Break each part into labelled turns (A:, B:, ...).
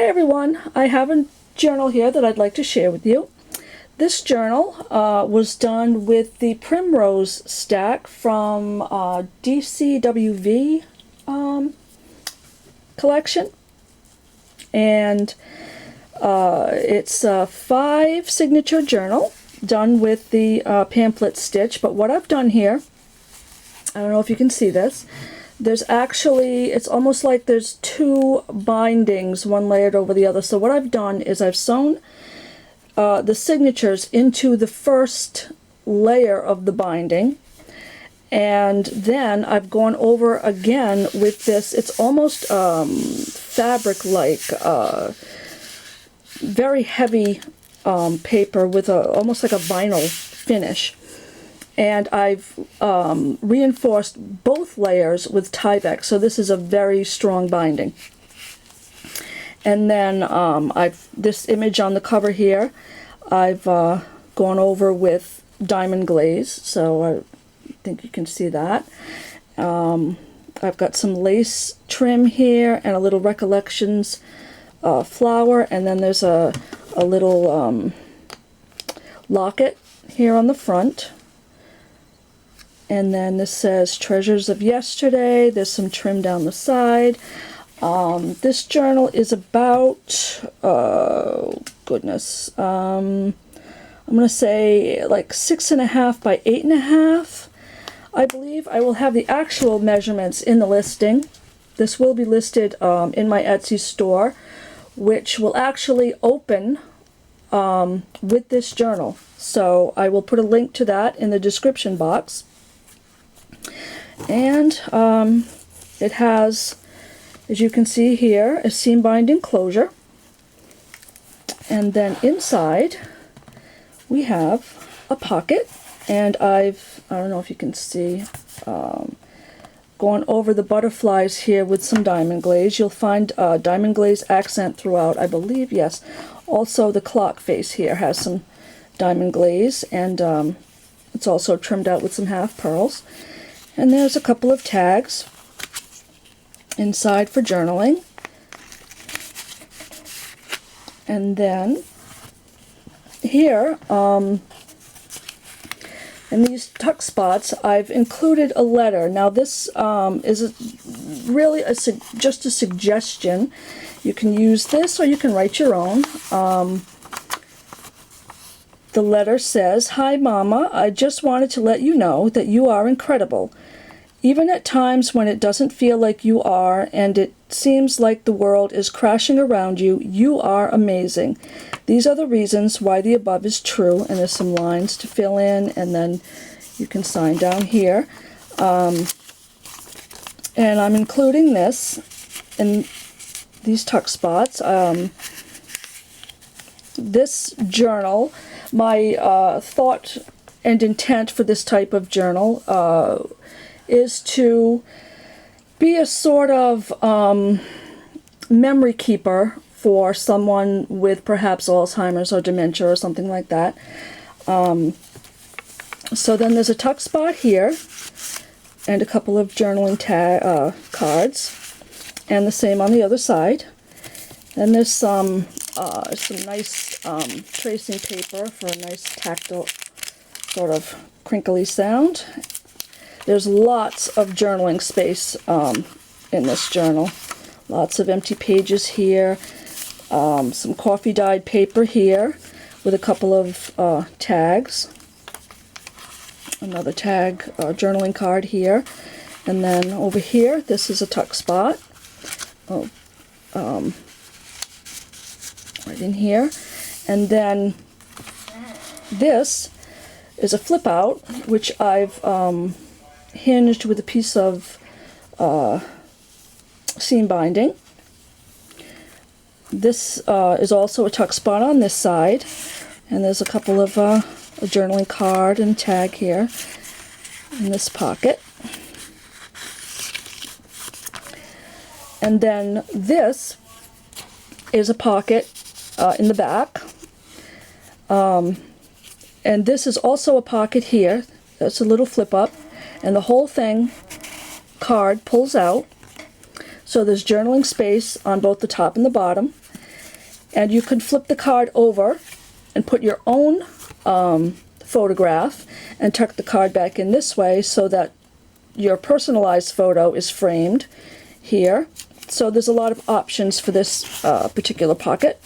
A: Hi everyone, I have a journal here that I'd like to share with you. This journal was done with the Primrose stack from DCWV collection, and it's a 5 signature journal done with the pamphlet stitch. But what I've done here, I don't know if you can see this, there's actually, it's almost like there's 2 bindings, one layered over the other. So what I've done is I've sewn the signatures into the first layer of the binding, and then I've gone over again with this. It's almost fabric-like, very heavy paper with almost like a vinyl finish. And I've reinforced both layers with Tyvek, so this is a very strong binding. And then this image on the cover here, I've gone over with diamond glaze, so I think you can see that. I've got some lace trim here and a little Recollections flower, and then there's a little locket here on the front. And then this says Treasures of Yesterday. There's some trim down the side. This journal is about, goodness, I'm going to say like 6.5 by 8.5. I believe I will have the actual measurements in the listing. This will be listed in my Etsy store, which will actually open with this journal. So I will put a link to that in the description box. And it has, as you can see here, a seam binding closure, and then inside we have a pocket, and I don't know if you can see, gone over the butterflies here with some diamond glaze. You'll find diamond glaze accent throughout, I believe, yes. Also the clock face here has some diamond glaze, and it's also trimmed out with some half pearls. And there's a couple of tags inside for journaling. And then here, in these tuck spots, I've included a letter. Now this is really just a suggestion. You can use this or you can write your own. The letter says, "Hi Mama, I just wanted to let you know that you are incredible. Even at times when it doesn't feel like you are and it seems like the world is crashing around you, you are amazing. These are the reasons why the above is true." And there's some lines to fill in, and then you can sign down here. And I'm including this in these tuck spots. This journal, my thought and intent for this type of journal is to be a sort of memory keeper for someone with perhaps Alzheimer's or dementia or something like that. So then there's a tuck spot here and a couple of journaling cards, and the same on the other side. Then there's some nice tracing paper for a nice tactile sort of crinkly sound. There's lots of journaling space in this journal. Lots of empty pages here. Some coffee dyed paper here with a couple of tags. Another tag journaling card here. And then over here, this is a tuck spot. Right in here. And then this is a flip out, which I've hinged with a piece of seam binding. This is also a tuck spot on this side, and there's a couple of a journaling card and tag here in this pocket. And then this is a pocket in the back, and this is also a pocket here. That's a little flip up, and the whole thing card pulls out, so there's journaling space on both the top and the bottom. And you can flip the card over and put your own photograph and tuck the card back in this way so that your personalized photo is framed here. So there's a lot of options for this particular pocket.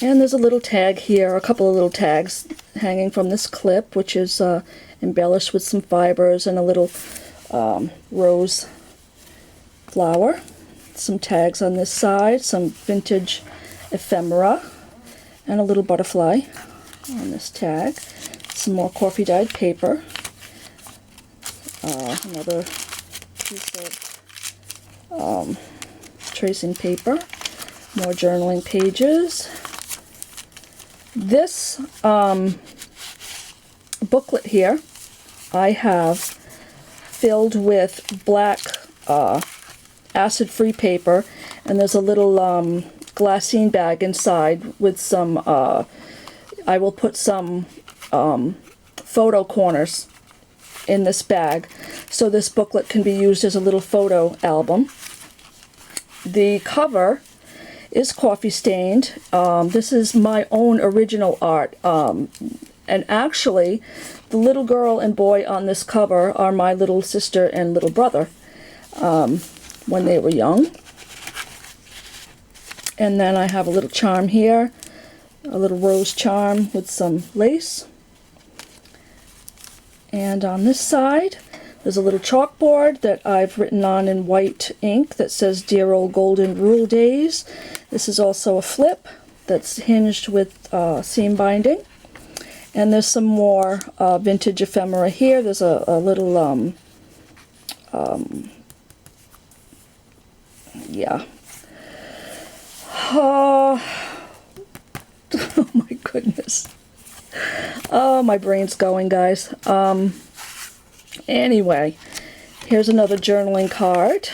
A: And there's a little tag here, a couple of little tags hanging from this clip, which is embellished with some fibers and a little rose flower. Some tags on this side, some vintage ephemera, and a little butterfly on this tag. Some more coffee dyed paper. Another piece of tracing paper. More journaling pages. This booklet here I have filled with black acid-free paper, and there's a little glassine bag inside with some, I will put some photo corners in this bag, so this booklet can be used as a little photo album. The cover is coffee stained. This is my own original art, and actually the little girl and boy on this cover are my little sister and little brother when they were young. And then I have a little charm here, a little rose charm with some lace. And on this side there's a little chalkboard that I've written on in white ink that says Dear Old Golden Rule Days. This is also a flip that's hinged with seam binding. And there's some more vintage ephemera here. There's a little, yeah. Oh my goodness. Oh, my brain's going, guys. Anyway, here's another journaling card.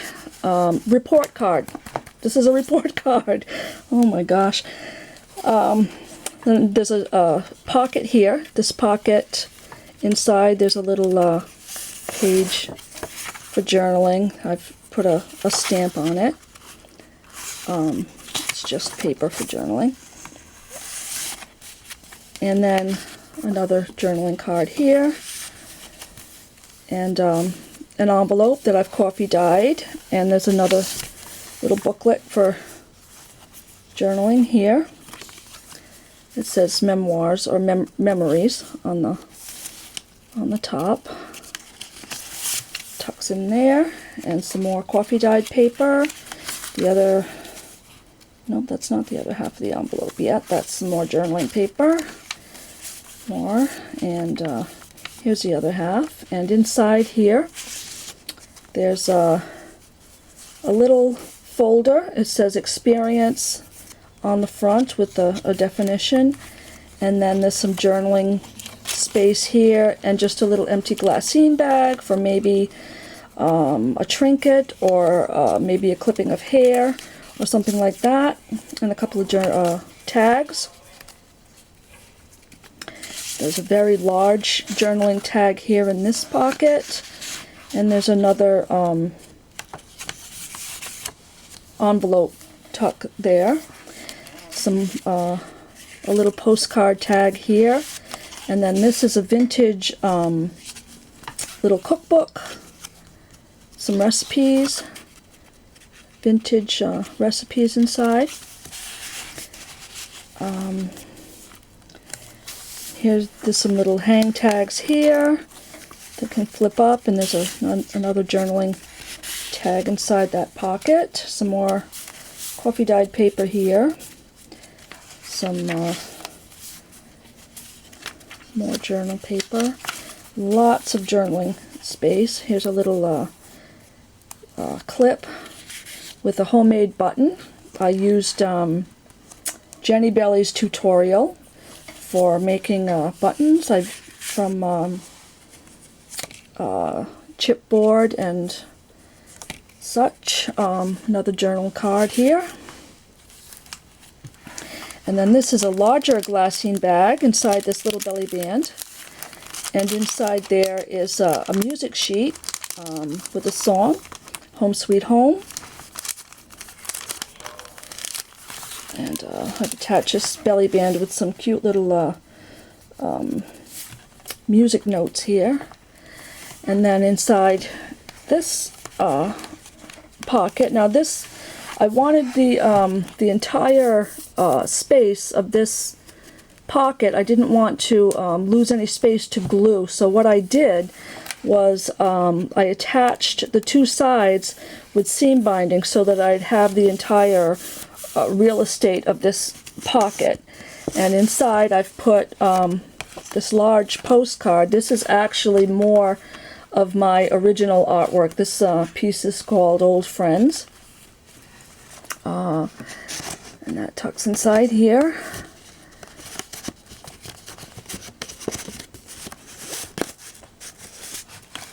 A: Report card. This is a report card. Oh my gosh. Then there's a pocket here. This pocket, inside there's a little page for journaling. I've put a stamp on it. It's just paper for journaling. And then another journaling card here. And an envelope that I've coffee dyed. And there's another little booklet for journaling here. It says memoirs or memories on the top. Tucks in there, and some more coffee dyed paper. The other, nope, that's not the other half of the envelope yet. That's some more journaling paper. More, and here's the other half. And inside here, there's a little folder. It says experience on the front with a definition, and then there's some journaling space here, and just a little empty glassine bag for maybe a trinket, or maybe a clipping of hair or something like that, and a couple of tags. There's a very large journaling tag here in this pocket, and there's another envelope tuck there. Some a little postcard tag here, and then this is a vintage little cookbook, some recipes, vintage recipes inside. There's some little hang tags here that can flip up, and there's another journaling tag inside that pocket. Some more coffee dyed paper here. Some more journal paper. Lots of journaling space. Here's a little clip with a homemade button. I used Jenny Belly's tutorial for making buttons. From chipboard and such. Another journal card here. And then this is a larger glassine bag inside this little belly band. And inside there is a music sheet with a song, Home Sweet Home. And I've attached this belly band with some cute little music notes here. And then inside this pocket, now this, I wanted the entire space of this pocket. I didn't want to lose any space to glue, so what I did was I attached the two sides with seam binding so that I'd have the entire real estate of this pocket. And inside I've put this large postcard. This is actually more of my original artwork. This piece is called Old Friends. And that tucks inside here.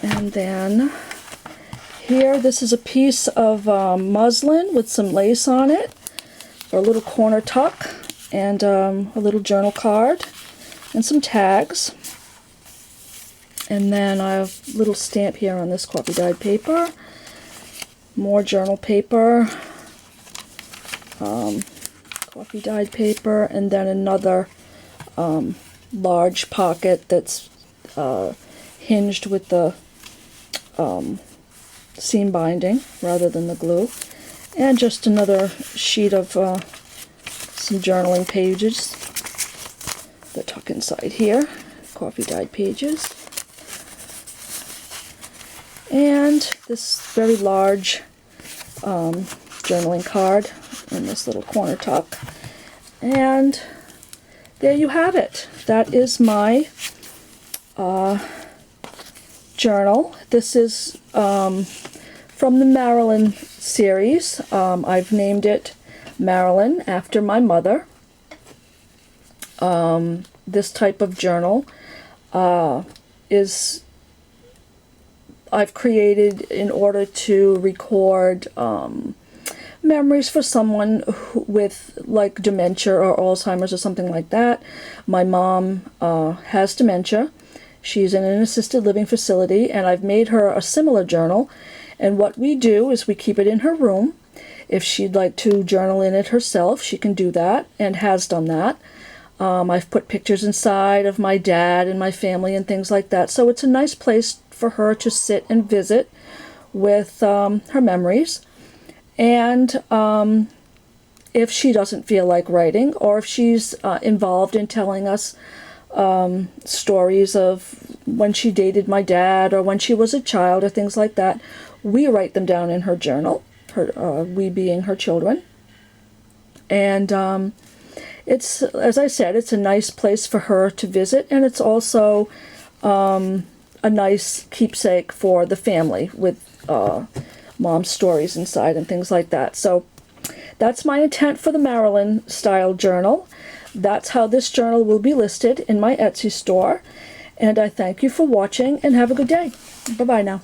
A: And then here, this is a piece of muslin with some lace on it, for a little corner tuck, and a little journal card, and some tags. And then I have a little stamp here on this coffee dyed paper, more journal paper, coffee dyed paper, and then another large pocket that's hinged with the seam binding rather than the glue, and just another sheet of some journaling pages that tuck inside here, coffee dyed pages, and this very large journaling card in this little corner tuck. And there you have it. That is my journal. This is from the Marilyn series. I've named it Marilyn after my mother. This type of journal is I've created in order to record memories for someone with like dementia or Alzheimer's or something like that. My mom has dementia. She's in an assisted living facility, and I've made her a similar journal. And what we do is we keep it in her room. If she'd like to journal in it herself, she can do that, and has done that. I've put pictures inside of my dad and my family and things like that. So it's a nice place for her to sit and visit with her memories. And if she doesn't feel like writing, or if she's involved in telling us stories of when she dated my dad or when she was a child or things like that, we write them down in her journal, we being her children. And it's, as I said, it's a nice place for her to visit, and it's also a nice keepsake for the family with mom's stories inside and things like that. So that's my intent for the Marilyn style journal. That's how this journal will be listed in my Etsy store. And I thank you for watching, and have a good day. Bye-bye now.